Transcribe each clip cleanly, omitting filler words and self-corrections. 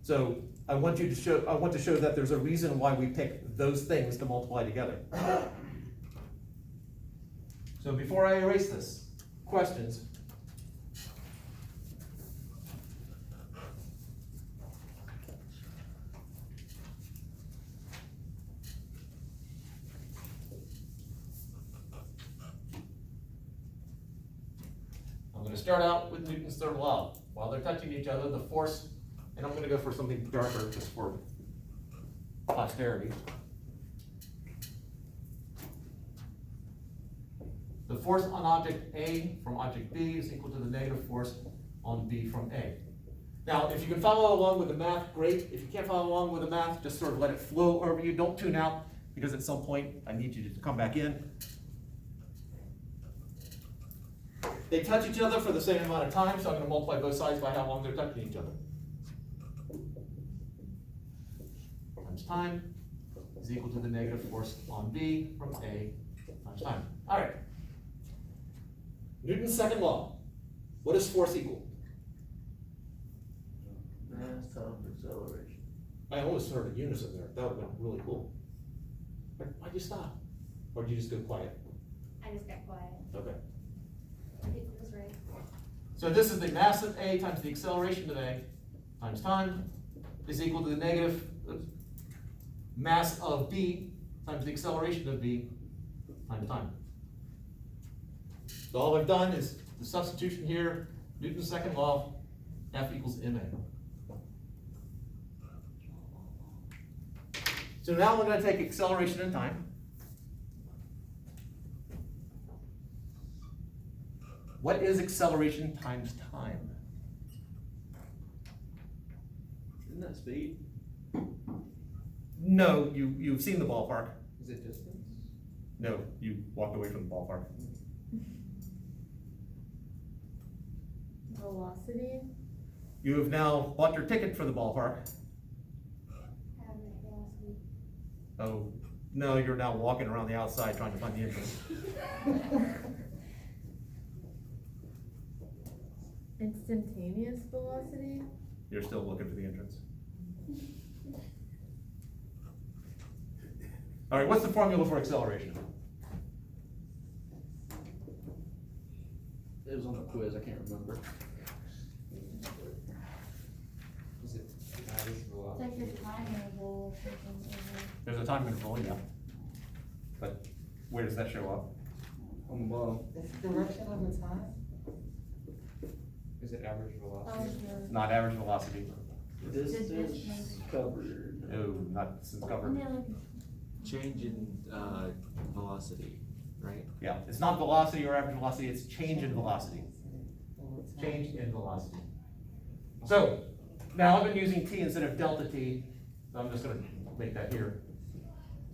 So I want to show that there's a reason why we pick those things to multiply together. So before I erase this, questions? I'm going to start out with Newton's third law. While they're touching each other, the force, and I'm going to go for something darker just for posterity. The force on object A from object B is equal to the negative force on B from A. Now, if you can follow along with the math, great. If you can't follow along with the math, just sort of let it flow over you. Don't tune out, because at some point I need you to come back in. They touch each other for the same amount of time, so I'm going to multiply both sides by how long they're touching each other. Times time is equal to the negative force on B from A times time. All right. Newton's second law. What is force equal? Mass times acceleration. I almost heard a unison there. That would have been really cool. Why'd you stop? Or did you just go quiet? I just got quiet. Okay. I think it was right. So this is the mass of A times the acceleration of A times time is equal to the negative mass of B times the acceleration of B times time. So all I've done is the substitution here, Newton's second law, F equals ma. So now we're going to take acceleration and time. What is acceleration times time? Isn't that speed? No, you've seen the ballpark. Is it distance? No, you walked away from the ballpark. Velocity? You have now bought your ticket for the ballpark. Average velocity. Oh, no, you're now walking around the outside trying to find the entrance. Instantaneous velocity? You're still looking for the entrance. All right, what's the formula for acceleration? It was on the quiz, I can't remember. Is it average It's velocity? like your time interval or something. There's a time interval, yeah. But where does that show up? On the bottom. It's the direction of the time? Is it average velocity? Not average velocity. Distance covered. No, not since covered. Change in velocity, right? Yeah, it's not velocity or average velocity, it's change in velocity. Change in velocity. So, now I've been using t instead of delta t, so I'm just going to make that here.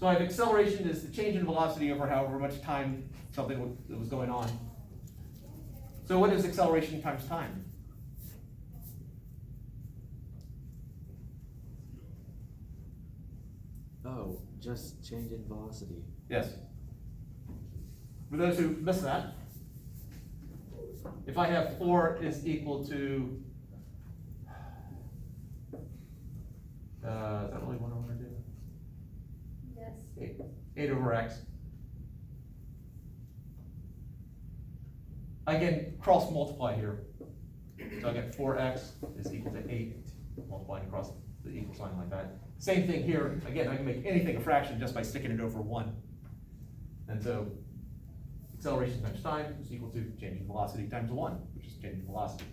So I have acceleration is the change in velocity over however much time something was going on. So what is acceleration times time? Oh, just change in velocity. Yes. For those who missed that, if I have 4 is equal to, is that really what I want to do? Yes. 8 over x. I can cross multiply here. So I get 4x is equal to 8, multiplying across the equal sign like that. Same thing here. Again, I can make anything a fraction just by sticking it over 1. And so acceleration times time is equal to change in velocity times 1, which is change in velocity.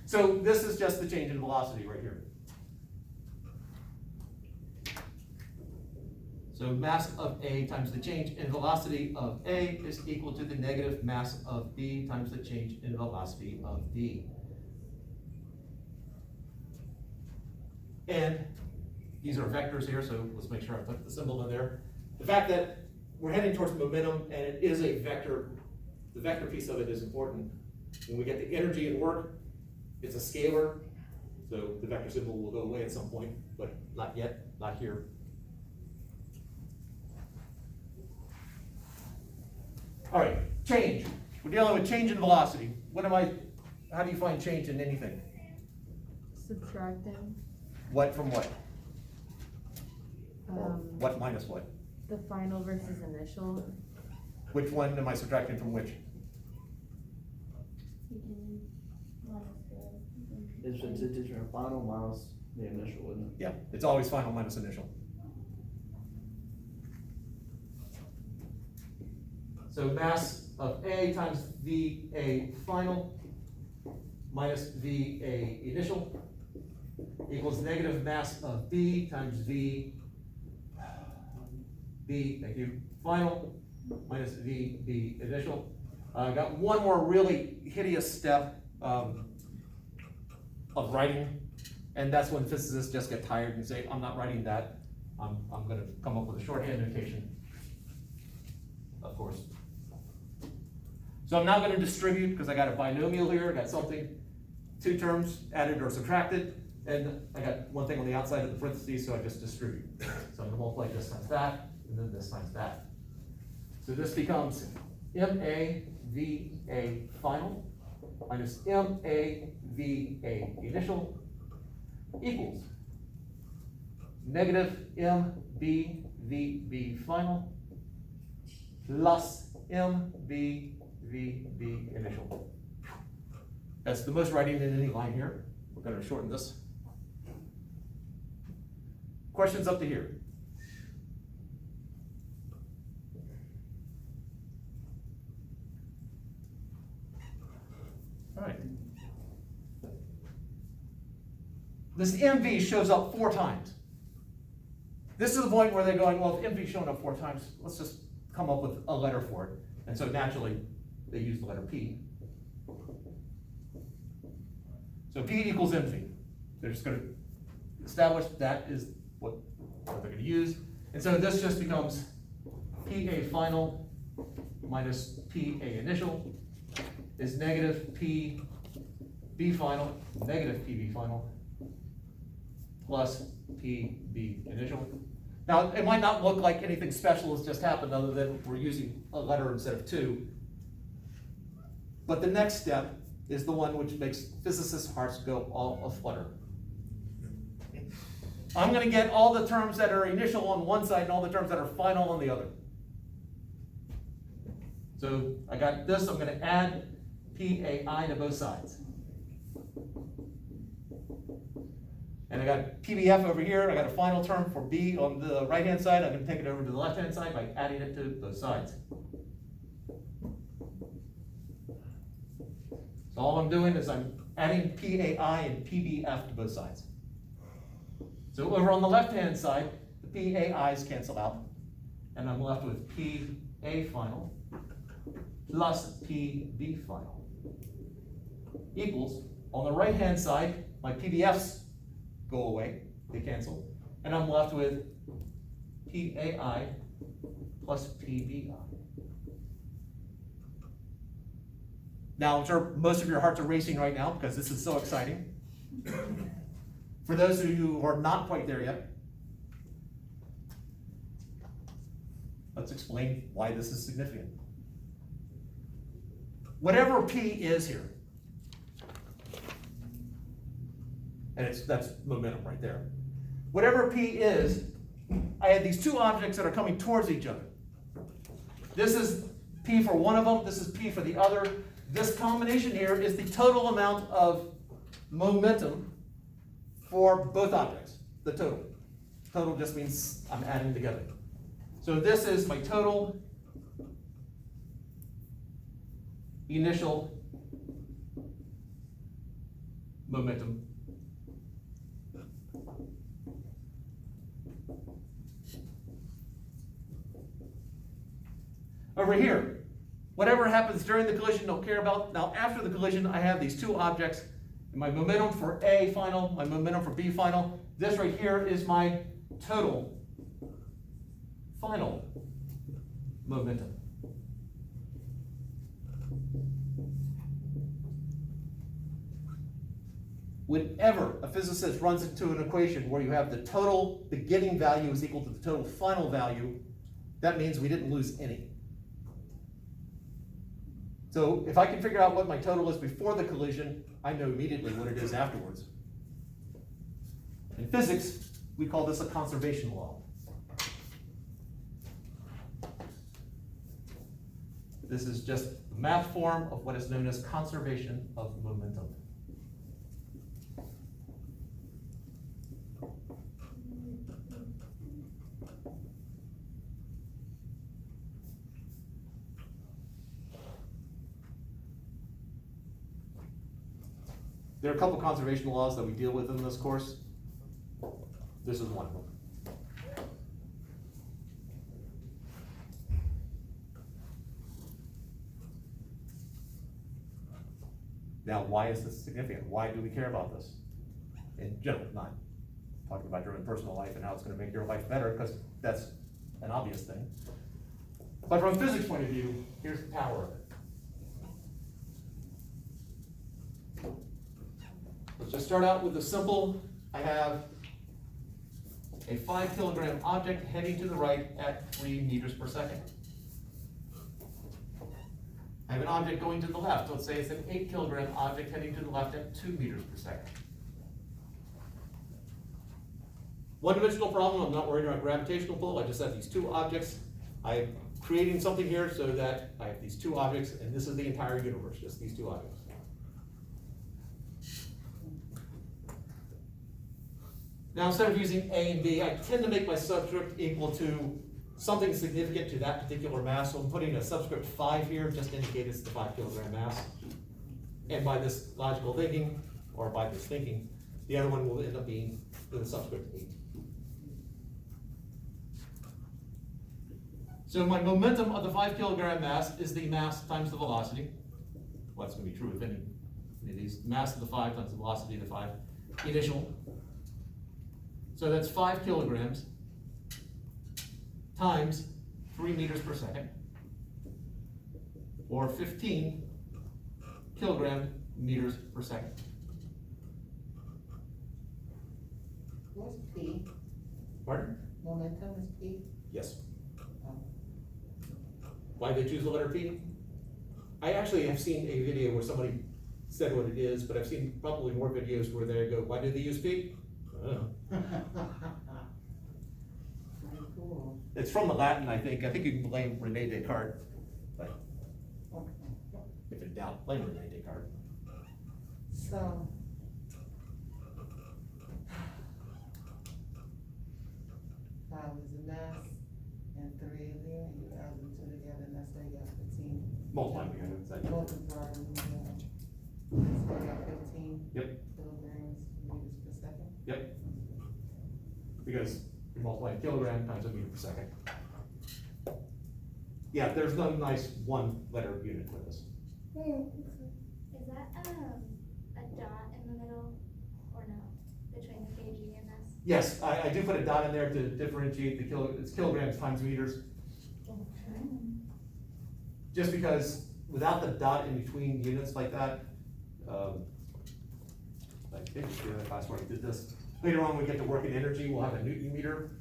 So this is just the change in velocity right here. So mass of A times the change in velocity of A is equal to the negative mass of B times the change in velocity of B. And these are vectors here, so let's make sure I put the symbol in there. The fact that we're heading towards momentum and it is a vector, the vector piece of it is important. When we get the energy and work, it's a scalar, so the vector symbol will go away at some point, but not yet, not here. All right, change. We're dealing with change in velocity. How do you find change in anything? Subtracting. What from what? Or Um, what minus what? the final versus initial, Which one am I subtracting from which? Beginning minus the. It's your final minus the initial, isn't it? Yeah, it's always final minus initial. So mass of A times VA final minus VA initial equals negative mass of B times B, thank you, final minus VB initial. I got one more really hideous step of writing, and that's when physicists just get tired and say, I'm not writing that. I'm gonna come up with a shorthand notation, of course. So I'm not gonna distribute, because I got a binomial here, I got something, two terms added or subtracted, and I got one thing on the outside of the parentheses, so I just distribute. So I'm gonna multiply this times that, and then this times that. So this becomes MAVA final minus MAVA initial equals negative MBVB final plus MBVB initial. That's the most writing in any line here. We're going to shorten this. Questions up to here? All right. This MV shows up 4 times. This is the point where they're going, well, if MV's showing up 4 times, let's just come up with a letter for it. And so naturally, they use the letter P. So P equals MV. They're just going to establish that is what they're going to use. And so this just becomes PA final minus PA initial is negative PB final, negative PB final, plus PB initial. Now, it might not look like anything special has just happened other than we're using a letter instead of 2. But the next step is the one which makes physicists' hearts go all aflutter. I'm going to get all the terms that are initial on one side and all the terms that are final on the other. So I got this, I'm going to add PAI to both sides. And I got PBF over here, I got a final term for B on the right-hand side, I'm going to take it over to the left-hand side by adding it to both sides. So all I'm doing is I'm adding PAI and PBF to both sides. So over on the left-hand side, the PAIs cancel out, and I'm left with PA final plus PB final equals, on the right-hand side, my PBFs go away, they cancel, and I'm left with PAI plus PBI. Now, I'm sure most of your hearts are racing right now because this is so exciting. For those of you who are not quite there yet, let's explain why this is significant. Whatever P is here, and that's momentum right there. Whatever P is, I have these 2 objects that are coming towards each other. This is P for one of them, this is P for the other. This combination here is the total amount of momentum for both objects, the total. Total just means I'm adding together. So this is my total initial momentum. Over here, whatever happens during the collision, don't care about. Now after the collision, I have these 2 objects, and my momentum for A final, my momentum for B final. This right here is my total final momentum. Whenever a physicist runs into an equation where you have the total beginning value is equal to the total final value, that means we didn't lose any. So if I can figure out what my total is before the collision, I know immediately what it is afterwards. In physics, we call this a conservation law. This is just the math form of what is known as conservation of momentum. There are a couple conservation laws that we deal with in this course. This is one of them. Now, why is this significant? Why do we care about this? In general, not talking about your own personal life and how it's gonna make your life better, because that's an obvious thing. But from a physics point of view, here's the power of it. Let's just start out with the simple. I have a 5 kilogram object heading to the right at 3 meters per second. I have an object going to the left. Let's say it's an 8 kilogram object heading to the left at 2 meters per second. One-dimensional problem, I'm not worried about gravitational pull. I just have these two objects. I'm creating something here so that I have these two objects, and this is the entire universe, just these two objects. Now, instead of using A and B, I tend to make my subscript equal to something significant to that particular mass. So I'm putting a subscript 5 here, just to indicate it's the 5 kilogram mass. And by this logical thinking, or by this thinking, the other one will end up being the subscript 8. So my momentum of the 5 kilogram mass is the mass times the velocity. Well, that's going to be true of any of these. Mass of the 5 times the velocity of the 5. Initial. So that's 5 kilograms times 3 meters per second, or 15 kilogram meters per second. What's P? Pardon? Momentum is P? Yes. Oh. Why they choose the letter P? I actually have seen a video where somebody said what it is, but I've seen probably more videos where they go, why do they use P? I don't know. Pretty cool. It's from the Latin, I think. I think you can blame Rene Descartes, but Okay. if in doubt, blame Rene Descartes. So. Five is the mass, and 3 is there, and you add them two together, and that's how you got 15. Multiply together, it's like- Multiply them together. So you got 15. Yep. Kilograms, meters per second. Yep. Because you're multiplying kilogram times a meter per second. Yeah, there's no nice one letter unit with this. Is that, a dot in the middle, or no, between the kg and this? Yes, I do put a dot in there to differentiate the it's kilograms times meters. Just because without the dot in between units like that, I think it's the other class where I did this. Later on, when we get to work in energy, we'll have a Newton meter.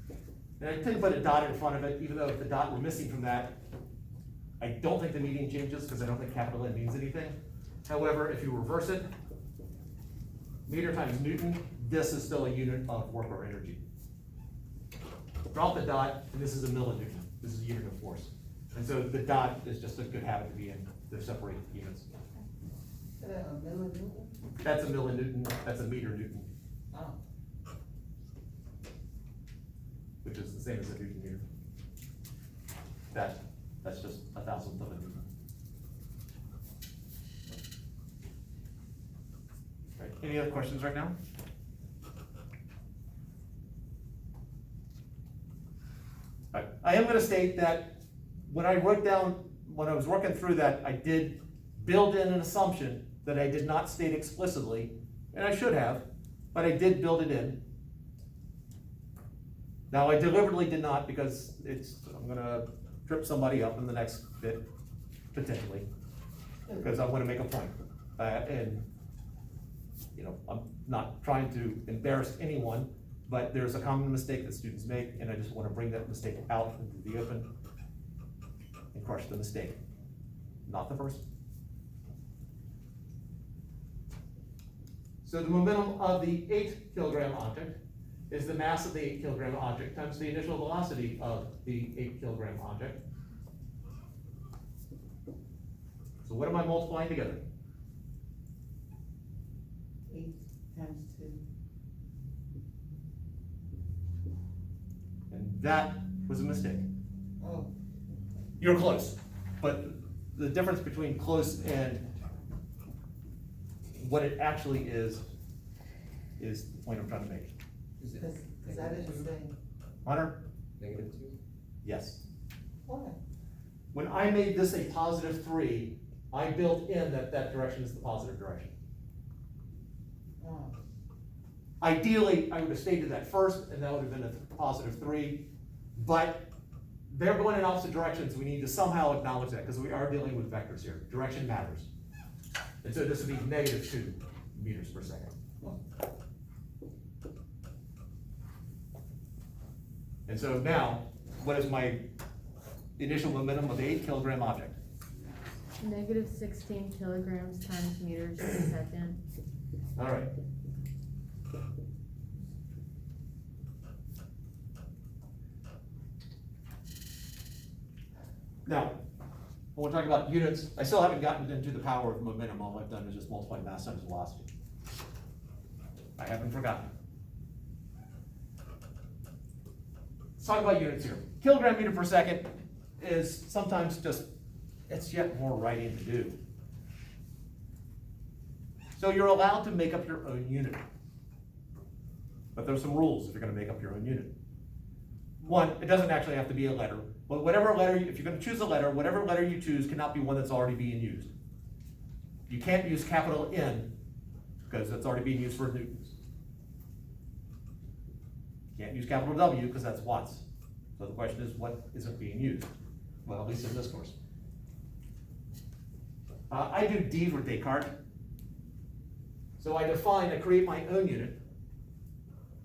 And I tend to put a dot in front of it, even though if the dot were missing from that, I don't think the meaning changes because I don't think capital N means anything. However, if you reverse it, meter times Newton, this is still a unit of work or energy. Drop the dot, and this is a millinewton. This is a unit of force. And so the dot is just a good habit to be in. They're separated units. Is that a millinewton? That's a millinewton, that's a meter newton, Oh. which is the same as a Newton meter. That's just 1,000th of a Newton. Right, any other questions right now? Right. I am gonna state that when I was working through that, I did build in an assumption that I did not state explicitly, and I should have, but I did build it in. Now, I deliberately did not because I'm gonna trip somebody up in the next bit, potentially, because I wanna make a point. And, you know, I'm not trying to embarrass anyone, but there's a common mistake that students make, and I just wanna bring that mistake out into the open and crush the mistake, not the person. So the momentum of the 8 kilogram object is the mass of the 8 kilogram object times the initial velocity of the 8 kilogram object. So what am I multiplying together? 8 times 2. And that was a mistake. Oh, You're close, but the difference between close and what it actually is the point I'm trying to make. because I didn't say, Hunter? -2? Yes. why? When I made this a positive 3, I built in that direction is the positive direction. Oh, Ideally, I would have stated that first, and that would have been a positive 3, but they're going in opposite directions. We need to somehow acknowledge that, because we are dealing with vectors here. Direction matters. And so this would be -2 meters per second. And so now, what is my initial momentum of the 8 kilogram object? Negative 16 kilograms times meters per second. All right. Now, when we're talking about units, I still haven't gotten into the power of momentum. All I've done is just multiply mass times velocity. I haven't forgotten. Let's talk about units here. Kilogram meter per second is sometimes just, it's yet more writing to do. So you're allowed to make up your own unit. But there's some rules if you're gonna make up your own unit. One, it doesn't actually have to be a letter, but whatever letter, if you're gonna choose a letter, whatever letter you choose cannot be one that's already being used. You can't use capital N, because that's already being used for newtons. You can't use capital W, because that's watts. So the question is, what isn't being used? Well, at least in this course. I do D for Descartes. So I create my own unit,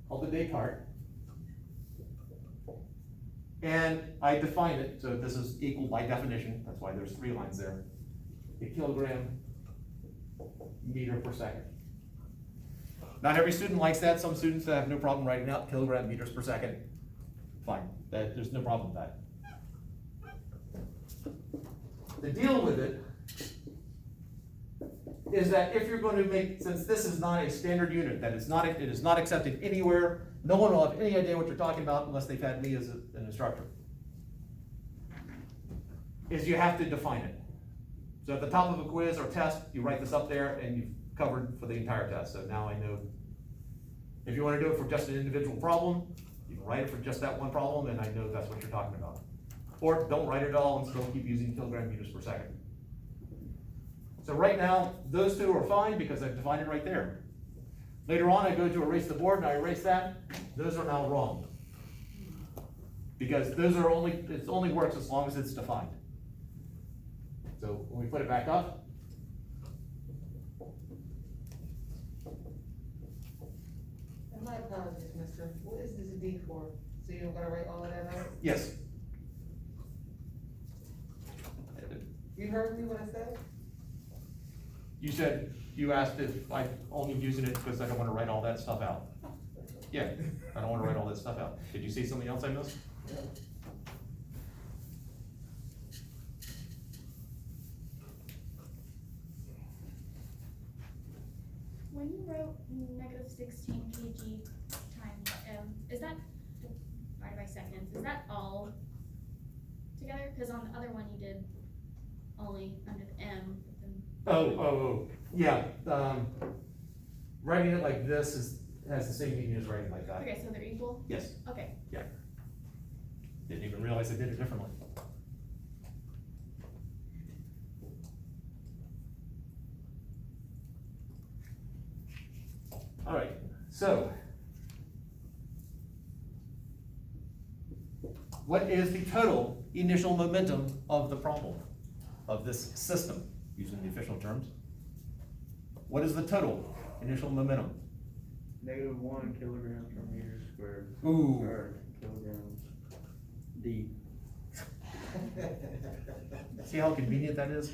called the Descartes. And I define it, so this is equal by definition, that's why there's 3 lines there. A kilogram meter per second. Not every student likes that. Some students have no problem writing out kilogram meters per second. Fine, there's no problem with that. The deal with it is that if you're going to make, since this is not a standard unit, it is not accepted anywhere, no one will have any idea what you're talking about unless they've had me as an instructor, is you have to define it. So at the top of a quiz or test, you write this up there and you've covered for the entire test. So now I know, if you want to do it for just an individual problem, you can write it for just that one problem and I know that's what you're talking about. Or don't write it at all and still keep using kilogram meters per second. So right now, those 2 are fine because I've defined it right there. Later on, I go to erase the board and I erase that. Those are now wrong. Because it only works as long as it's defined. So when we put it back up, and my apologies, mister, what is this D for? So you're gonna write all of that out? yes. You heard me what I said? You asked if I'm only using it because I don't want to write all that stuff out. Yeah, I don't want to write all that stuff out. Did you see something else I missed? When you wrote -16 kg times m, is that divided by seconds? Is that all together? Because on the other one you did only under the m. Oh, yeah. Writing it like this has the same meaning as writing like that. Okay, so they're equal? Yes. Okay. Yeah. Didn't even realize I did it differently. All right, so what is the total initial momentum of the problem of this system, using the official terms? What is the total initial momentum? -1 kilograms per meter squared. Ooh. Or kilograms. D. See how convenient that is?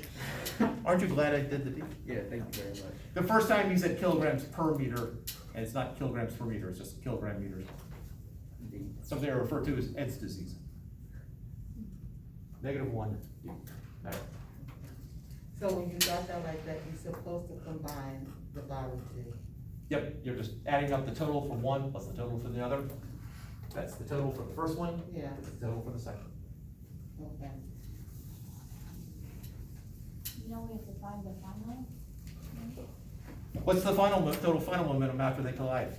Aren't you glad I did the D? Yeah, thank you very much. The first time you said kilograms per meter, And it's not kilograms per meter, it's just kilogram meters. Something I refer to as Ed's disease. -1 D. There. So when you got that like that, you're supposed to combine the bottom two. Yep, you're just adding up the total for one plus the total for the other. That's the total for the first one, Yeah, that's the total for the second. okay. You know, we have to find the final. What's the total final momentum after they collide?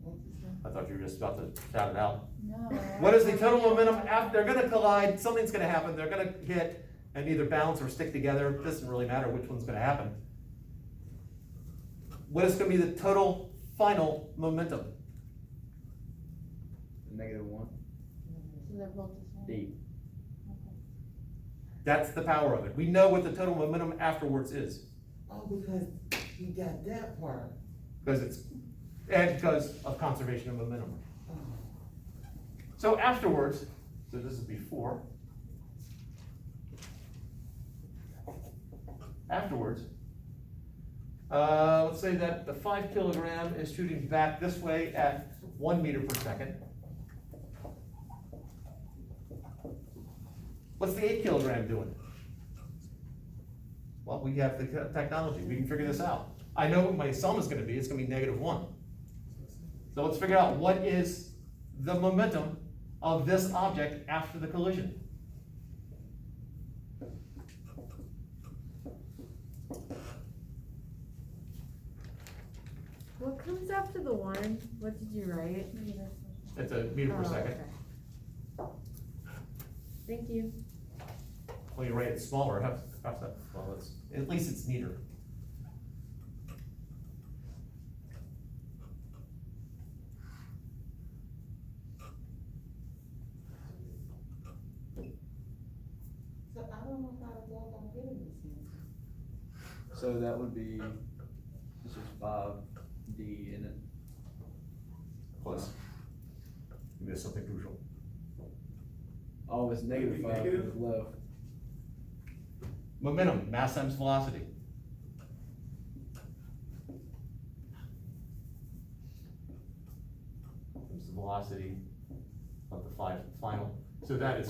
What'd you say? I thought you were just about to shout it out. No. What is the total momentum after, they're gonna collide, something's gonna happen, they're gonna hit and either bounce or stick together, it doesn't really matter which one's gonna happen. What is gonna be the total final momentum? -1. So they're both the same. D. That's the power of it. We know what the total momentum afterwards is, Oh, because you got that part. because of conservation of momentum. Oh. So afterwards, so this is before. Afterwards, let's say that the 5 kilogram is shooting back this way at 1 meter per second. What's the 8 kilogram doing? Well, we have the technology, we can figure this out. I know what my sum is gonna be, it's gonna be -1. So let's figure out what is the momentum of this object after the collision. What comes after the 1? What did you write? It's a meter per Oh, second. okay. Thank you. Well, you write it smaller, how's that? Well, at least it's neater. So I don't know how to go about getting this answer. So that would be, this is 5D in it. Close. You missed something crucial. Oh, it's -5 because it's low. Momentum, mass times velocity. Times the velocity of the final. So that is